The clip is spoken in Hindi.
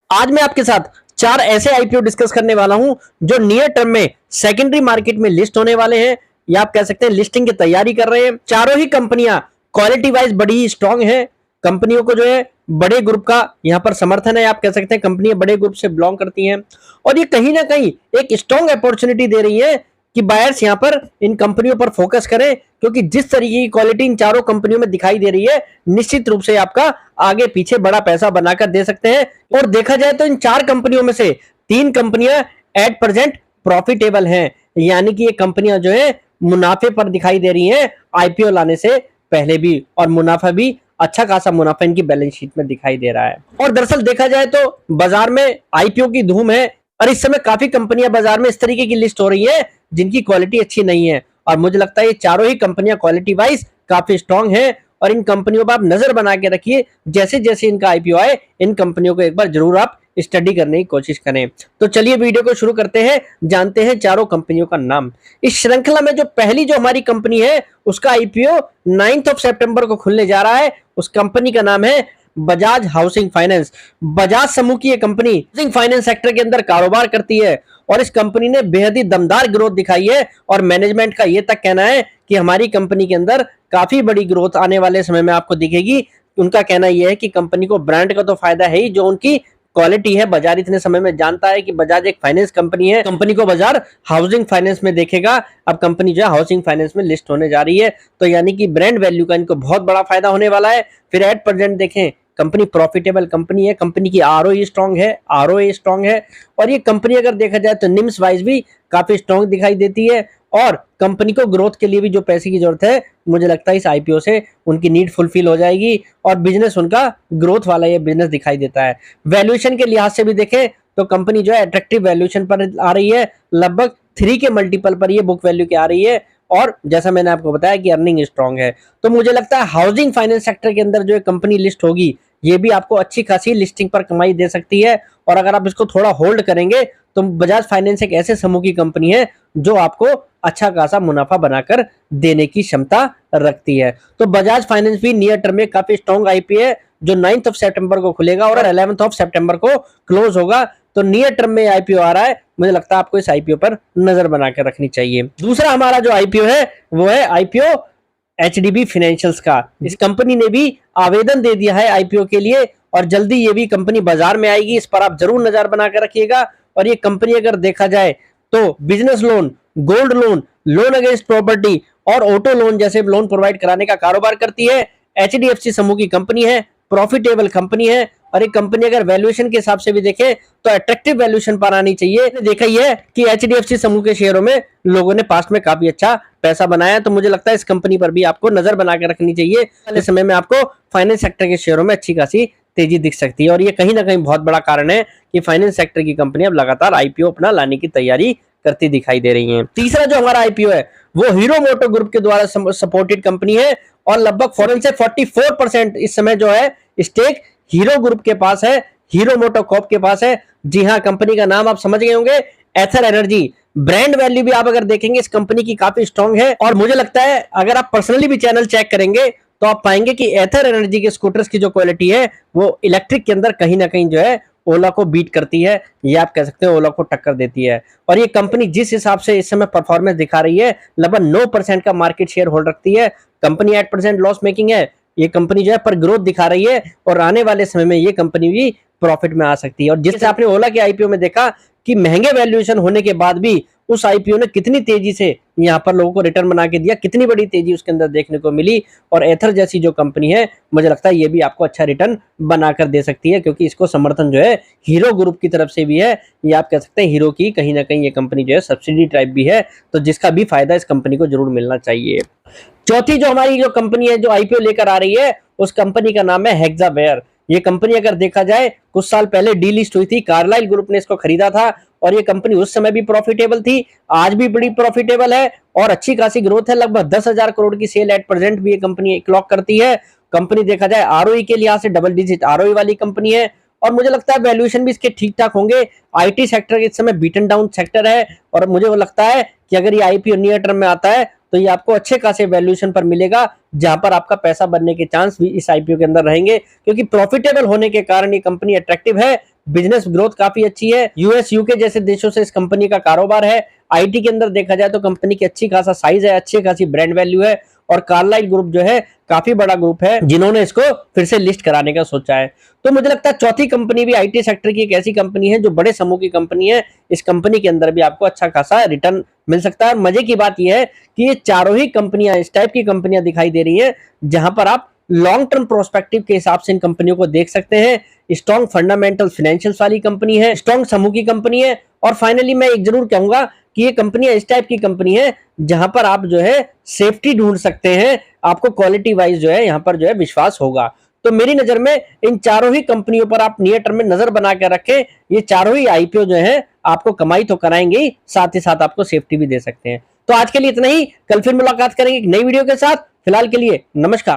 आज मैं आपके साथ चार ऐसे आईपीओ डिस्कस करने वाला हूं जो नियर टर्म में सेकेंडरी मार्केट में लिस्ट होने वाले हैं, या आप कह सकते हैं लिस्टिंग की तैयारी कर रहे हैं। चारों ही कंपनियां क्वालिटी वाइज बड़ी ही स्ट्रांग है। कंपनियों को जो है बड़े ग्रुप का यहां पर समर्थन है, आप कह सकते हैं कंपनियां बड़े ग्रुप से बिलोंग करती हैं और ये कहीं ना कहीं एक स्ट्रांग अपॉर्चुनिटी दे रही है कि बायर्स यहां पर इन कंपनियों पर फोकस करें, क्योंकि जिस तरीके की क्वालिटी इन चारों कंपनियों में दिखाई दे रही है निश्चित रूप से आपका आगे पीछे बड़ा पैसा बनाकर दे सकते हैं। और देखा जाए तो इन चार कंपनियों में से तीन कंपनियां एट प्रेजेंट प्रॉफिटेबल हैं, यानी कि ये कंपनियां जो है मुनाफे पर दिखाई दे रही हैं आईपीओ लाने से पहले भी, और मुनाफा भी अच्छा खासा मुनाफा इनकी बैलेंस शीट में दिखाई दे रहा है। और दरअसल देखा जाए तो बाजार में आईपीओ की धूम है और इस समय काफी कंपनियां बाजार में इस तरीके की लिस्ट हो रही है जिनकी क्वालिटी अच्छी नहीं है, और मुझे लगता है ये चारों ही कंपनियां क्वालिटी वाइज काफी स्ट्रांग है और इन कंपनियों पर आप नजर बना के रखिए। जैसे जैसे इनका आईपीओ आए इन कंपनियों को एक बार जरूर आप स्टडी करने की कोशिश करें। तो चलिए वीडियो को शुरू करते हैं, जानते हैं चारों कंपनियों का नाम। इस श्रृंखला में जो पहली जो हमारी कंपनी है उसका आईपीओ 9 सितंबर को खुलने जा रहा है। उस कंपनी का नाम है बजाज हाउसिंग फाइनेंस। बजाज समूह की यह कंपनी हाउसिंग फाइनेंस सेक्टर के अंदर कारोबार करती है और इस कंपनी ने बेहद ही दमदार ग्रोथ दिखाई है और मैनेजमेंट का यह तक कहना है कि हमारी कंपनी के अंदर काफी बड़ी ग्रोथ आने वाले समय में आपको दिखेगी। उनका कहना यह है कि कंपनी को ब्रांड का तो फायदा है ही, जो उनकी क्वालिटी है बाजार इतने समय में जानता है कि बजाज एक फाइनेंस कंपनी है, कंपनी को बाजार हाउसिंग फाइनेंस में देखेगा। अब कंपनी जो है हाउसिंग फाइनेंस में लिस्ट होने जा रही है, तो यानी कि ब्रांड वैल्यू का इनको बहुत बड़ा फायदा होने वाला है। फिर एट प्रेजेंट देखें कंपनी प्रॉफिटेबल कंपनी है, कंपनी की आरओई स्ट्रांग है, आरओए स्ट्रांग है, और ये कंपनी अगर देखा जाए तो निम्स वाइज भी काफी स्ट्रांग दिखाई देती है। और कंपनी को ग्रोथ के लिए भी जो पैसे की जरूरत है मुझे लगता है इस आईपीओ से उनकी नीड फुलफिल हो जाएगी और बिजनेस उनका ग्रोथ वाला ये बिजनेस दिखाई देता है। वैल्यूएशन के लिहाज से भी देखें तो कंपनी जो है अट्रैक्टिव वैल्यूएशन पर आ रही है, लगभग 3 के मल्टीपल पर ये बुक वैल्यू के आ रही है, और जैसा मैंने आपको बताया कि अर्निंग स्ट्रांग है। तो मुझे लगता है हाउसिंग फाइनेंस सेक्टर के अंदर जो कंपनी लिस्ट होगी ये भी आपको अच्छी खासी लिस्टिंग पर कमाई दे सकती है, और अगर आप इसको थोड़ा होल्ड करेंगे तो बजाज फाइनेंस एक ऐसे समूह की कंपनी है जो आपको अच्छा खासा मुनाफा बनाकर देने की क्षमता रखती है। तो बजाज फाइनेंस भी नियर टर्म में काफी स्ट्रॉन्ग आईपीओ है जो 9 सितंबर को खुलेगा और 11 सितंबर को क्लोज होगा। तो नियर टर्म में आईपीओ आ रहा है, मुझे लगता है आपको इस आईपीओ पर नजर बना के रखनी चाहिए। दूसरा हमारा जो आईपीओ है वो है आईपीओ एचडीबी फाइनेंशियल्स का। इस कंपनी ने भी आवेदन दे दिया है आईपीओ के लिए और जल्दी ये भी कंपनी बाजार में आएगी, इस पर आप जरूर नजर बना कर रखिएगा। और ये कंपनी अगर देखा जाए तो business loan, gold loan, loan against property और ऑटो लोन जैसे लोन प्रोवाइड कराने का कारोबार करती है। एचडीएफसी समूह की कंपनी है, प्रॉफिटेबल कंपनी है, और एक कंपनी अगर वैल्यूएशन के हिसाब से भी देखें तो अट्रैक्टिव वैल्यूएशन पर आनी चाहिए। देखा ही है कि एचडीएफसी समूह के शेयरों में लोगों ने पास्ट में काफी अच्छा पैसा बनाया, तो मुझे लगता है इस कंपनी पर भी आपको नजर बना के रखनी चाहिए। अगले समय में आपको फाइनेंस सेक्टर के शेयरों में अच्छी खासी तेजी दिख सकती है, और ये कहीं ना कहीं बहुत बड़ा कारण है कि फाइनेंस सेक्टर की कंपनी अब लगातार आईपीओ अपना लाने की तैयारी करती दिखाई दे रही हैं। तीसरा जो हमारा आईपीओ है वो हीरो मोटो ग्रुप के द्वारा सपोर्टेड कंपनी है और लगभग फॉरेन से 44% इस समय जो है स्टेक हीरो ग्रुप के पास है, हीरो मोटो कॉर्प के पास है। जी हाँ, कंपनी का नाम आप समझ गए होंगे, एथर एनर्जी। ब्रांड वैल्यू भी आप अगर देखेंगे इस कंपनी की काफी स्ट्रांग है, और मुझे लगता है अगर आप पर्सनली भी चैनल चेक करेंगे तो आप पाएंगे कि एथर एनर्जी के स्कूटर्स की जो क्वालिटी है वो इलेक्ट्रिक के अंदर कहीं ना कहीं जो है ओला को बीट करती है, ये आप कह सकते हैं ओला को टक्कर देती है। और ये कंपनी जिस हिसाब से इस समय परफॉर्मेंस दिखा रही है लगभग 9% का मार्केट शेयर होल्ड रखती है। कंपनी 8% लॉस मेकिंग है, ये कंपनी जो है पर ग्रोथ दिखा रही है और आने वाले समय में ये कंपनी भी प्रॉफिट में आ सकती है। और जिससे आपने ओला के आईपीओ में देखा कि महंगे वैल्यूएशन होने के बाद भी उस आईपीओ ने कितनी तेजी से यहाँ पर लोगों को रिटर्न बना के दिया, कितनी बड़ी तेजी उसके अंदर देखने को मिली। और एथर जैसी जो कंपनी है मुझे लगता है ये भी आपको अच्छा रिटर्न बनाकर दे सकती है, क्योंकि इसको समर्थन जो है हीरो ग्रुप की तरफ से भी है। ये आप कह सकते हैं हीरो की कहीं ना कहीं ये कंपनी जो है सब्सिडी टाइप भी है, तो जिसका भी फायदा इस कंपनी को जरूर मिलना चाहिए। चौथी जो हमारी जो कंपनी है जो आईपीओ लेकर आ रही है उस कंपनी का नाम है हेक्सावेयर। ये कंपनी अगर देखा जाए कुछ साल पहले डीलिस्ट हुई थी, कार्लाइल ग्रुप ने इसको खरीदा था और ये कंपनी उस समय भी प्रॉफिटेबल थी, आज भी बड़ी प्रॉफिटेबल है और अच्छी खासी ग्रोथ है। लगभग 10,000 करोड़ की सेल एट प्रेजेंट भी ये कंपनी क्लॉक करती है। कंपनी देखा जाए आरओई के लिहाज से डबल डिजिट आरओई वाली कंपनी है, और मुझे लगता है वैल्यूएशन भी इसके ठीक ठाक होंगे। आईटी सेक्टर इस समय बीटन डाउन सेक्टर है, और मुझे वो लगता है कि अगर ये आईपीओ नियर टर्म में आता है तो ये आपको अच्छे खासे वैल्यूएशन पर मिलेगा, जहां पर आपका पैसा बनने के चांस भी इस आईपीओ के अंदर रहेंगे, क्योंकि प्रॉफिटेबल होने के कारण ये कंपनी अट्रैक्टिव है। बिजनेस ग्रोथ काफी अच्छी है। यूएस यूके जैसे देशों से इस कंपनी का कारोबार है। आईटी के अंदर देखा जाए तो कंपनी की अच्छी खासा साइज है, अच्छी खासी ब्रांड वैल्यू है और कार्लाइल ग्रुप जो है काफी बड़ा ग्रुप है जिन्होंने इसको फिर से लिस्ट कराने का सोचा है। तो मुझे लगता है चौथी कंपनी भी आईटी सेक्टर की एक ऐसी कंपनी है जो बड़े समूह की कंपनी है। इस कंपनी के अंदर भी आपको अच्छा खासा रिटर्न मिल सकता है। मजे की बात यह है कि ये चारों ही कंपनियां इस टाइप की कंपनियां दिखाई दे रही है जहां पर आप लॉन्ग टर्म प्रोस्पेक्टिव के हिसाब से इन कंपनियों को देख सकते हैं। स्ट्रॉन्ग फंडामेंटल फाइनेंशियल्स वाली कंपनी है, स्ट्रॉन्ग समूह की कंपनी है। और फाइनली मैं एक जरूर कहूंगा कि ये कंपनियां इस टाइप की कंपनी है जहां पर आप जो है सेफ्टी ढूंढ सकते हैं, आपको क्वालिटी वाइज जो है यहाँ पर जो है विश्वास होगा। तो मेरी नजर में इन चारों ही कंपनियों पर आप नियर टर्म में नजर बना के रखें। ये चारों ही आईपीओ जो है आपको कमाई तो कराएंगे ही, साथ ही साथ आपको सेफ्टी भी दे सकते हैं। तो आज के लिए इतना ही, कल फिर मुलाकात करेंगे एक नई वीडियो के साथ। फिलहाल के लिए नमस्कार।